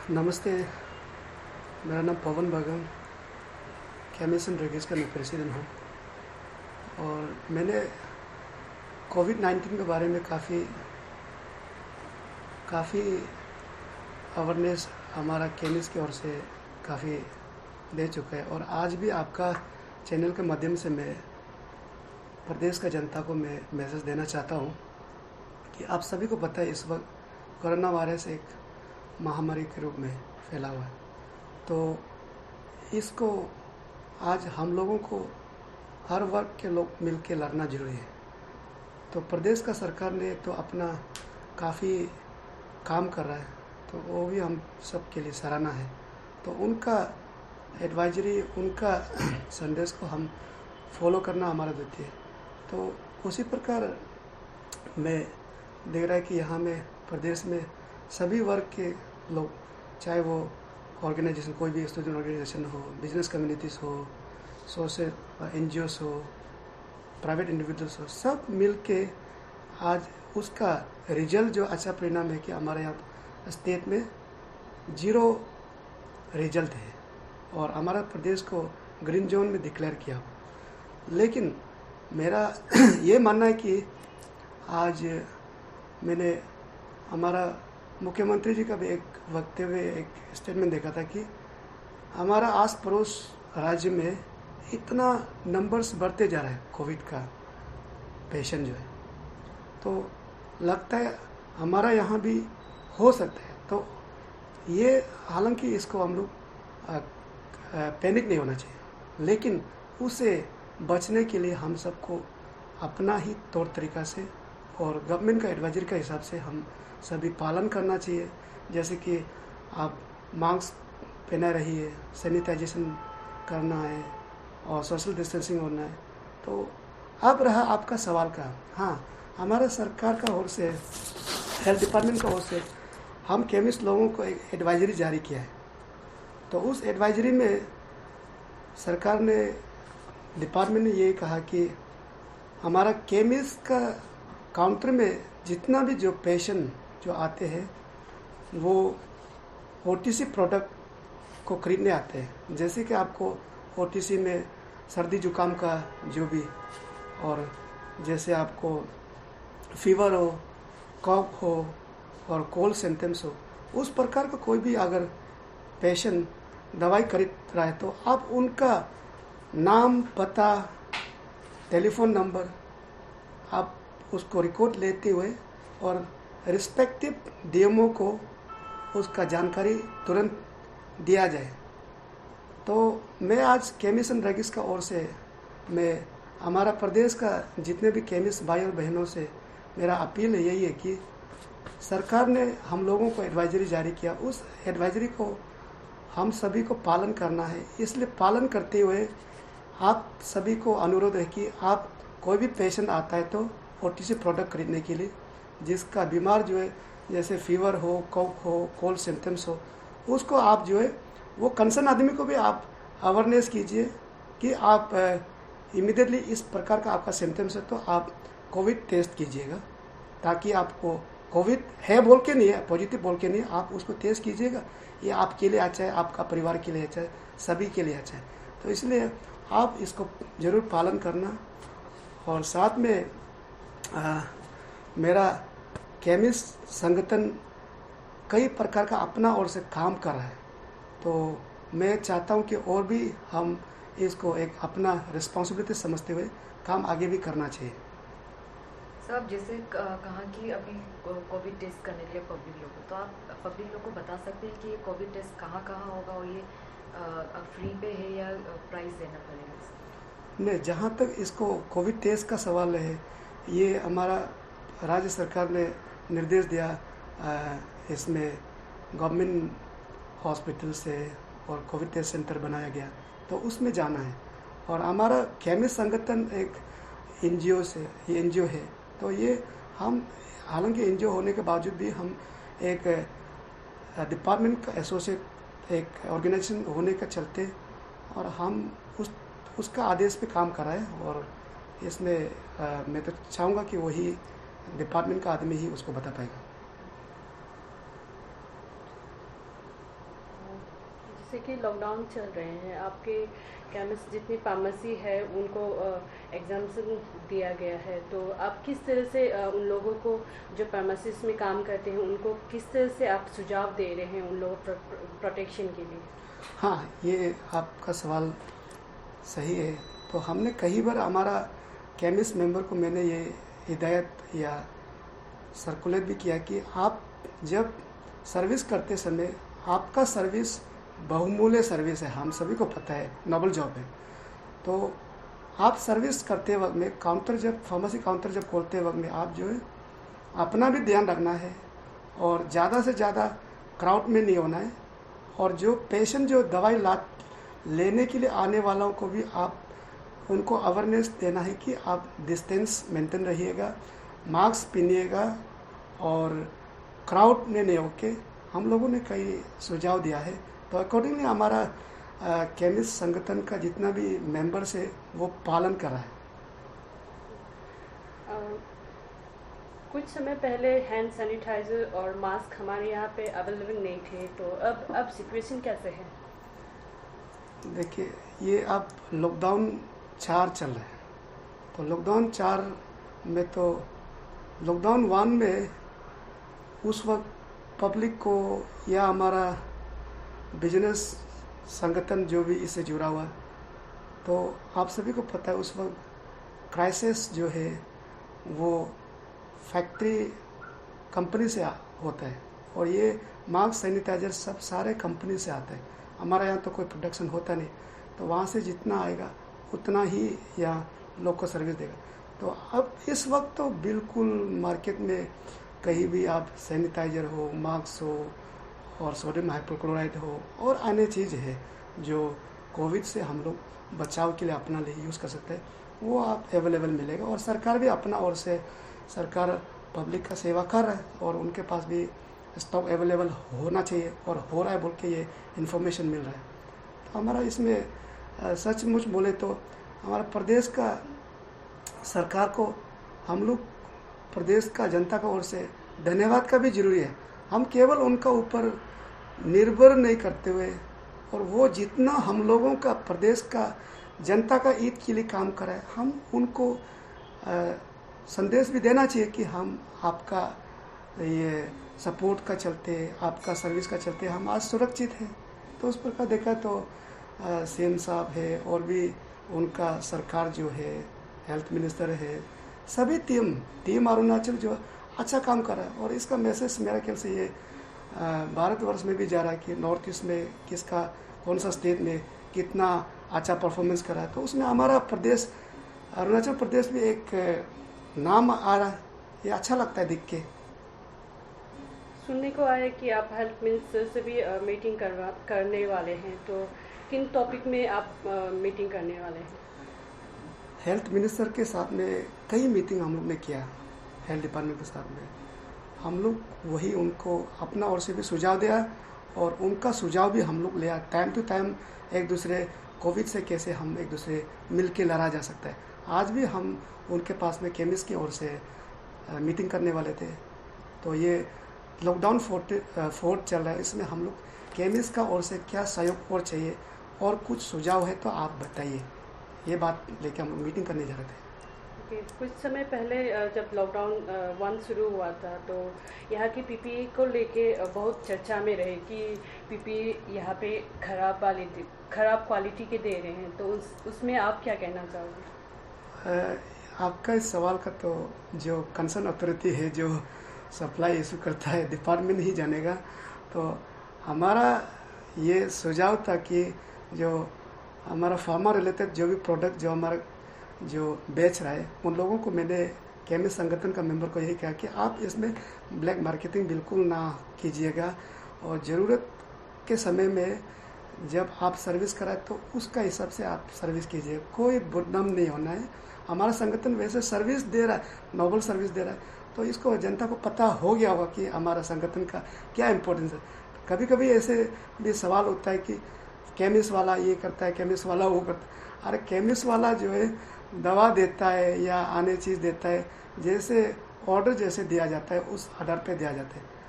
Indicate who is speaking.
Speaker 1: नमस्ते। मेरा नाम पवन भगत, केमिसन रेगिस का मैं प्रेसिडेंट हूँ। और मैंने कोविड-19 के बारे में काफ़ी अवेयरनेस हमारा केमिस की ओर से काफ़ी दे चुका है। और आज भी आपका चैनल के माध्यम से मैं प्रदेश का जनता को मैं मैसेज देना चाहता हूँ कि आप सभी को पता है इस वक्त कोरोना वायरस एक महामारी के रूप में फैला हुआ है। तो इसको आज हम लोगों को हर वर्ग के लोग मिल के लड़ना जरूरी है। तो प्रदेश का सरकार ने तो अपना काफ़ी काम कर रहा है, तो वो भी हम सब के लिए सराहना है। तो उनका एडवाइजरी, उनका संदेश को हम फॉलो करना हमारा दायित्व है। तो उसी प्रकार मैं देख रहा है कि यहाँ में प्रदेश में सभी वर्ग के लोग, चाहे वो ऑर्गेनाइजेशन, कोई भी स्टूडेंट ऑर्गेनाइजेशन हो, बिजनेस कम्युनिटीज़ हो, सोशल NGOs हो, प्राइवेट इंडिविजुअल्स हो, सब मिल के आज उसका रिजल्ट जो अच्छा परिणाम है कि हमारे यहाँ स्टेट में 0 रिजल्ट है और हमारा प्रदेश को ग्रीन जोन में डिक्लेयर किया। लेकिन मेरा ये मानना है कि आज मैंने हमारा मुख्यमंत्री जी का भी एक वक्तव्य, एक स्टेटमेंट देखा था कि हमारा आस पड़ोस राज्य में इतना नंबर्स बढ़ते जा रहा है कोविड का पेशेंट जो है, तो लगता है हमारा यहाँ भी हो सकता है। तो ये हालांकि इसको हम लोग पैनिक नहीं होना चाहिए, लेकिन उसे बचने के लिए हम सबको अपना ही तौर तरीका से और गवर्नमेंट का एडवाइजरी के हिसाब से हम सभी पालन करना चाहिए। जैसे कि आप मास्क पहने रहिए, सैनिटाइजेशन करना है और सोशल डिस्टेंसिंग होना है। तो अब रहा आपका सवाल का, हाँ, हमारा सरकार का ओर से, हेल्थ डिपार्टमेंट का ओर से हम केमिस्ट लोगों को एक एडवाइजरी जारी किया है। तो उस एडवाइजरी में सरकार ने, डिपार्टमेंट ने ये कहा कि हमारा केमिस्ट का काउंटर में जितना भी जो पेशेंट जो आते हैं वो OTC प्रोडक्ट को खरीदने आते हैं। जैसे कि आपको OTC में सर्दी जुकाम का जो भी, और जैसे आपको फीवर हो, कफ हो और कोल्ड सिम्टम्स हो, उस प्रकार का कोई भी अगर पेशेंट दवाई खरीद रहा है तो आप उनका नाम, पता, टेलीफोन नंबर आप उसको रिकॉर्ड लेते हुए और रिस्पेक्टिव DMO को उसका जानकारी तुरंत दिया जाए। तो मैं आज केमिसन रेगिस का ओर से मैं हमारा प्रदेश का जितने भी केमिस्ट भाई और बहनों से मेरा अपील यही है कि सरकार ने हम लोगों को एडवाइजरी जारी किया, उस एडवाइजरी को हम सभी को पालन करना है। इसलिए पालन करते हुए आप सभी को अनुरोध है कि आप कोई भी पेशेंट आता है तो OTC प्रोडक्ट खरीदने के लिए, जिसका बीमार जो है, जैसे फीवर हो, कफ हो, कोल्ड सिम्टम्स हो, उसको आप जो है वो कंसर्न आदमी को भी आप अवेयरनेस कीजिए कि आप इमीडिएटली इस प्रकार का आपका सिम्टम्स है तो आप कोविड टेस्ट कीजिएगा, ताकि आपको कोविड है बोल के नहीं है, पॉजिटिव बोल के नहीं है, आप उसको टेस्ट कीजिएगा। ये आपके लिए अच्छा है, आपका परिवार के लिए अच्छा है, सभी के लिए अच्छा है। तो इसलिए आप इसको ज़रूर पालन करना। और साथ में मेरा केमिस्ट संगठन कई प्रकार का अपना ओर से काम कर रहा है, तो मैं चाहता हूं कि और भी हम इसको एक अपना रिस्पॉन्सिबिलिटी समझते हुए काम आगे भी करना चाहिए।
Speaker 2: साहब, जैसे कहा कि अभी कोविड टेस्ट करने के लिए पब्लिक लोगों, तो आप पब्लिक लोग को बता सकते हैं कि ये कोविड टेस्ट कहाँ होगा और ये फ्री पे है या प्राइस देना पड़ेगा?
Speaker 1: नहीं, जहाँ तक इसको कोविड टेस्ट का सवाल है, ये हमारा राज्य सरकार ने निर्देश दिया, इसमें गवर्नमेंट हॉस्पिटल से और कोविड टेस्ट सेंटर बनाया गया, तो उसमें जाना है। और हमारा केमिस्ट संगठन एक NGO से, ये NGO है, तो ये हम हालांकि NGO होने के बावजूद भी हम एक डिपार्टमेंट का एसोसिएट एक ऑर्गेनाइजेशन होने के चलते, और हम उसका आदेश पे काम कर रहे हैं। और इसमें मैं तो चाहूँगा कि वही डिपार्टमेंट का आदमी ही उसको बता पाएगा।
Speaker 3: जैसे कि लॉकडाउन चल रहे हैं, आपके केमिस्ट जितनी फार्मेसी है उनको एग्जाम्शन दिया गया है, तो आप किस तरह से उन लोगों को जो फार्मेसिस्ट में काम करते हैं उनको किस तरह से आप सुझाव दे रहे हैं उन लोगों प्रोटेक्शन के लिए?
Speaker 1: हाँ, ये आपका सवाल सही है। तो हमने कई बार हमारा केमिस्ट मेंबर को मैंने ये हिदायत या सर्कुलेट भी किया कि आप जब सर्विस करते समय आपका सर्विस बहुमूल्य सर्विस है, हम सभी को पता है, नोबल जॉब है। तो आप सर्विस करते वक्त में काउंटर जब फार्मेसी काउंटर जब खोलते वक्त में आप जो है अपना भी ध्यान रखना है और ज़्यादा से ज़्यादा क्राउड में नहीं होना है, और जो पेशेंट जो दवाई लेने के लिए आने वालों को भी आप उनको अवेयरनेस देना है कि आप डिस्टेंस मेंटेन रहिएगा, मास्क पहनिएगा और क्राउड में नहीं होके हम लोगों ने कई सुझाव दिया है। तो अकॉर्डिंगली हमारा केमिस्ट संगठन का जितना भी मेंबर्स है वो पालन कर रहा है।
Speaker 3: कुछ समय पहले हैंड सैनिटाइजर और मास्क हमारे यहाँ पे अवेलेबल नहीं थे, तो अब सिचुएशन कैसे है?
Speaker 1: देखिए, ये अब लॉकडाउन 4 चल रहा है। तो लॉकडाउन 4 में तो लॉकडाउन 1 में उस वक्त पब्लिक को या हमारा बिजनेस संगठन जो भी इससे जुड़ा हुआ, तो आप सभी को पता है उस वक्त क्राइसिस जो है वो फैक्ट्री कंपनी से होता है, और ये मास्क सैनिटाइजर सब सारे कंपनी से आता है। हमारा यहाँ तो कोई प्रोडक्शन होता नहीं, तो वहाँ से जितना आएगा उतना ही यहाँ लोग को सर्विस देगा। तो अब इस वक्त तो बिल्कुल मार्केट में कहीं भी आप सैनिटाइजर हो, मास्क हो और सोडियम हाइपोक्लोराइड हो और अन्य चीज़ है जो कोविड से हम लोग बचाव के लिए अपना लिए यूज़ कर सकते हैं, वो आप अवेलेबल मिलेगा। और सरकार भी अपना ओर से सरकार पब्लिक का सेवा कर रहा है और उनके पास भी स्टॉक अवेलेबल होना चाहिए और हो रहा है बोल के ये इन्फॉर्मेशन मिल रहा है। तो हमारा इसमें सचमुच बोले तो हमारा प्रदेश का सरकार को हम लोग प्रदेश का जनता का ओर से धन्यवाद का भी जरूरी है। हम केवल उनका ऊपर निर्भर नहीं करते हुए, और वो जितना हम लोगों का प्रदेश का जनता का हित के लिए काम कर रहा है, हम उनको संदेश भी देना चाहिए कि हम आपका ये सपोर्ट का चलते, आपका सर्विस का चलते हम आज सुरक्षित हैं। तो उस प्रकार देखा तो सीएम साहब है और भी उनका सरकार जो है, हेल्थ मिनिस्टर है, सभी टीम अरुणाचल जो अच्छा काम कर रहा है। और इसका मैसेज मेरा ख्याल से ये भारतवर्ष में भी जा रहा है कि नॉर्थ ईस्ट में किसका कौन सा स्टेट में कितना अच्छा परफॉर्मेंस कर रहा है। तो उसमें हमारा प्रदेश अरुणाचल प्रदेश भी एक नाम आ रहा है, ये अच्छा लगता है देख के।
Speaker 3: सुनने को आया कि आप हेल्थ मिनिस्टर से भी मीटिंग करने वाले हैं, तो किन टॉपिक में आप मीटिंग करने वाले हैं?
Speaker 1: हेल्थ मिनिस्टर के साथ में कई मीटिंग हम लोग ने किया, हेल्थ डिपार्टमेंट के साथ में हम लोग वही उनको अपना ओर से भी सुझाव दिया और उनका सुझाव भी हम लोग लिया। टाइम टू टाइम एक दूसरे कोविड से कैसे हम एक दूसरे मिल के लड़ा जा सकता है। आज भी हम उनके पास में केमिस्ट की ओर से मीटिंग करने वाले थे। तो ये लॉकडाउन 4 चल रहा है, इसमें हम लोग केमिस्ट का ओर से क्या सहयोग और चाहिए और कुछ सुझाव है तो आप बताइए, ये बात लेके हम लोग मीटिंग करने जा रहे थे।
Speaker 3: कुछ समय पहले जब लॉकडाउन 1 शुरू हुआ था तो यहाँ की पीपीई को लेके बहुत चर्चा में रहे कि पीपीई यहाँ पे खराब क्वालिटी के दे रहे हैं, तो उसमें आप क्या कहना चाहोगे?
Speaker 1: आपका इस सवाल का तो जो कंसर्न अथॉरिटी है जो सप्लाई इशू करता है डिपार्टमेंट ही जानेगा। तो हमारा ये सुझाव था कि जो हमारा फार्मा रिलेटेड जो भी प्रोडक्ट जो हमारा जो बेच रहा है उन लोगों को मैंने केमिस्ट संगठन का मेंबर को यही कहा कि आप इसमें ब्लैक मार्केटिंग बिल्कुल ना कीजिएगा और ज़रूरत के समय में जब आप सर्विस कराए तो उसका हिसाब से आप सर्विस कीजिए, कोई बदनाम नहीं होना है। हमारा संगठन वैसे सर्विस दे रहा है, नोबल सर्विस दे रहा है, तो इसको जनता को पता हो गया होगा कि हमारा संगठन का क्या इम्पोर्टेंस है। कभी कभी ऐसे भी सवाल होता है कि केमिस्ट वाला ये करता है, केमिस्ट वाला वो करता है। अरे केमिस्ट वाला जो है दवा देता है या अन्य चीज़ देता है, जैसे ऑर्डर जैसे दिया जाता है उस आधार पे दिया जाता है।